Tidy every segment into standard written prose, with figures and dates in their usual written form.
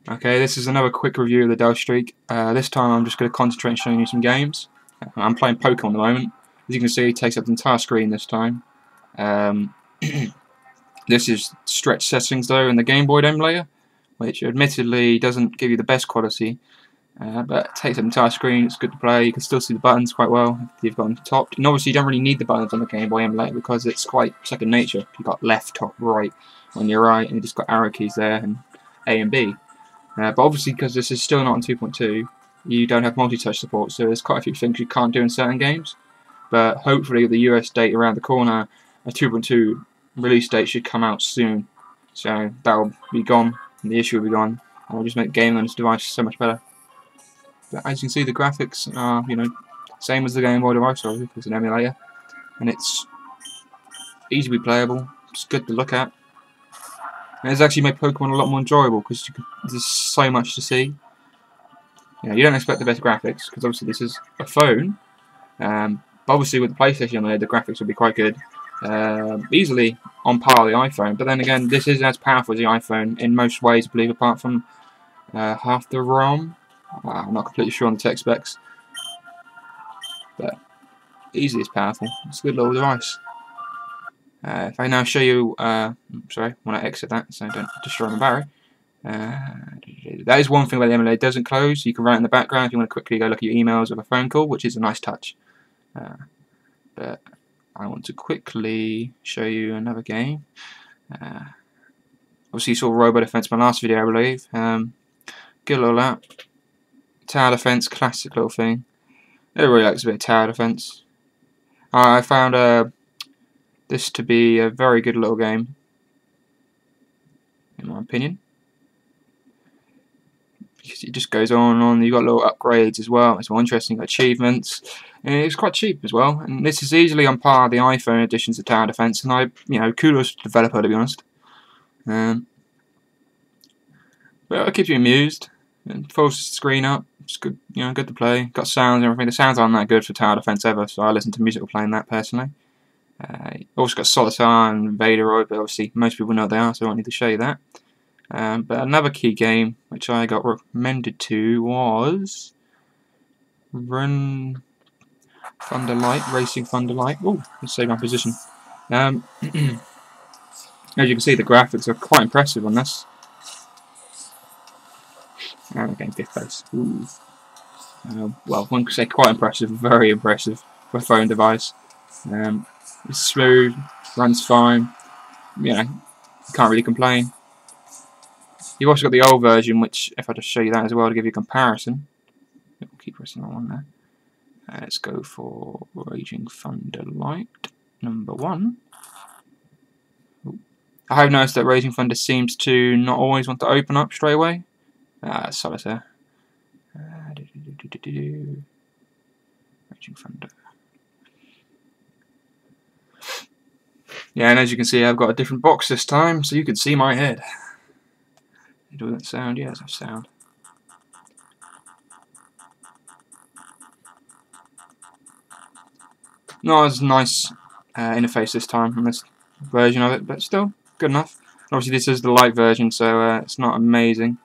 Okay, this is another quick review of the Dell Streak. This time I'm just going to concentrate on showing you some games. I'm playing Pokemon at the moment. As you can see, it takes up the entire screen this time. Um, this is stretch settings though in the Game Boy emulator, which admittedly doesn't give you the best quality, but it takes up the entire screen. It's good to play. You can still see the buttons quite well if you've got them topped. And obviously you don't really need the buttons on the Game Boy emulator because it's quite second nature. You've got left, top, right on your right, and you've just got arrow keys there and A and B. But obviously, because this is still not on 2.2, you don't have multi-touch support, so there's quite a few things you can't do in certain games. But hopefully, with the US date around the corner, a 2.2 release date should come out soon. So that'll be gone, and the issue will be gone, and it'll just make gaming on this device so much better. But as you can see, the graphics are, same as the Game Boy device, obviously, because it's an emulator, and it's easily playable. It's good to look at. And it's actually made Pokemon a lot more enjoyable because there's so much to see. You don't expect the best graphics because obviously this is a phone. But obviously with the PlayStation on there, the graphics will be quite good. Easily on par with the iPhone. But then again, this isn't as powerful as the iPhone in most ways, I believe, apart from half the ROM. I'm not completely sure on the tech specs. But easily as powerful. It's a good little device. If I now show you, sorry, when I exit that, so I don't destroy my battery. That is one thing about the emulator, it doesn't close. You can run it in the background if you want to quickly go look at your emails or a phone call, which is a nice touch. But I want to quickly show you another game. Obviously, you saw Robo Defense in my last video, I believe. Good little app. Tower Defense, classic little thing. Everybody likes a bit of tower defense. I found this to be a very good little game, in my opinion. Because it just goes on and on. You've got little upgrades as well. It's more interesting. You've got achievements, and it's quite cheap as well. And this is easily on par with the iPhone editions of Tower Defense. And kudos to the developer, to be honest. But it keeps you amused. It folds the screen up. It's good, good to play. Got sounds and everything. The sounds aren't that good for Tower Defense ever, so I listen to music while playing that personally. Also got Solitaire and Vaderoid, but obviously most people know what they are, so I don't need to show you that. But another key game which I got recommended to was Run Thunderlight, Racing Thunderlight. Oh, let's save my position. As you can see, the graphics are quite impressive on this. I'm getting 5th place. Well, one could say quite impressive, very impressive for a phone device. It's smooth, runs fine. Can't really complain. You've also got the old version, which, if I just show you that as well to give you a comparison. We'll keep pressing that one there. Let's go for Raging Thunder Light, number 1. Ooh. I have noticed that Raging Thunder seems to not always want to open up straight away. Solitaire. Raging Thunder. Yeah, and as you can see, I've got a different box this time, so you can see my head. Does that sound? Yeah, that's sound. Not as nice interface this time on this version of it, but still good enough. Obviously, this is the light version, so it's not amazing.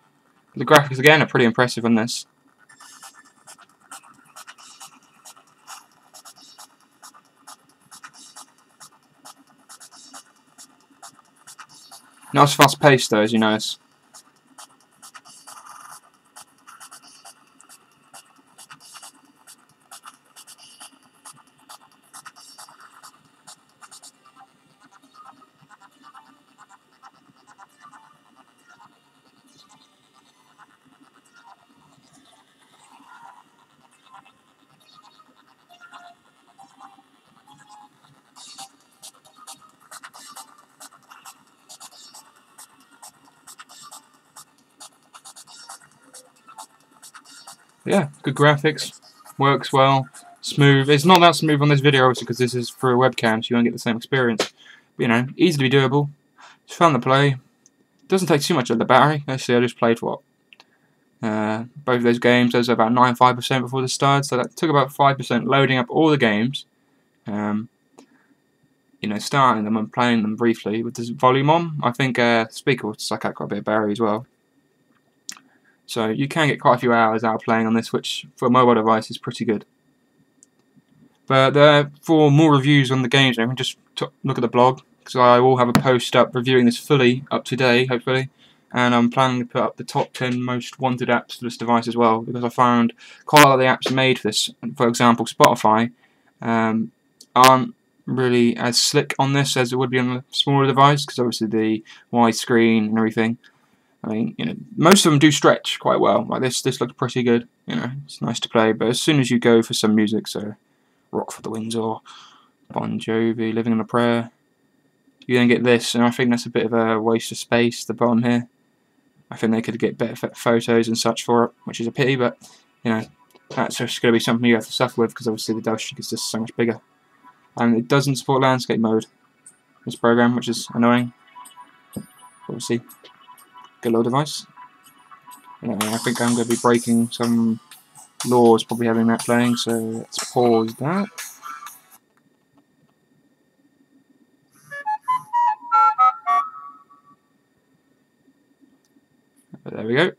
The graphics again are pretty impressive on this. Not as fast paced though, as you notice. Yeah, good graphics, works well, smooth. It's not that smooth on this video, obviously, because this is through a webcam, so you won't get the same experience. But, easily doable. It's fun to play. Doesn't take too much of the battery. Actually, I just played what? Both of those games. Those are about 95% before the start, so that took about 5% loading up all the games. Starting them and playing them briefly with this volume on. I think speaker will suck out quite a bit of battery as well. So you can get quite a few hours out of playing on this, which for a mobile device is pretty good. But for more reviews on the games, you can just look at the blog, because I will have a post up reviewing this fully up to date, hopefully. And I'm planning to put up the top 10 most wanted apps for this device as well, because I found quite a lot of the apps made for this, for example Spotify, aren't really as slick on this as it would be on a smaller device, because obviously the wide screen and everything. I mean, most of them do stretch quite well. Like this looks pretty good. It's nice to play. But as soon as you go for some music, so Rock for the Windsor, Bon Jovi, Living on a Prayer, you then get this, and I think that's a bit of a waste of space. The bottom here, I think they could get better photos and such for it, which is a pity. But that's just going to be something you have to suffer with, because obviously the Dell Streak is just so much bigger, and it doesn't support landscape mode. This program, which is annoying. Obviously. Good little device. I think I'm going to be breaking some laws probably having that playing, so let's pause that. But there we go.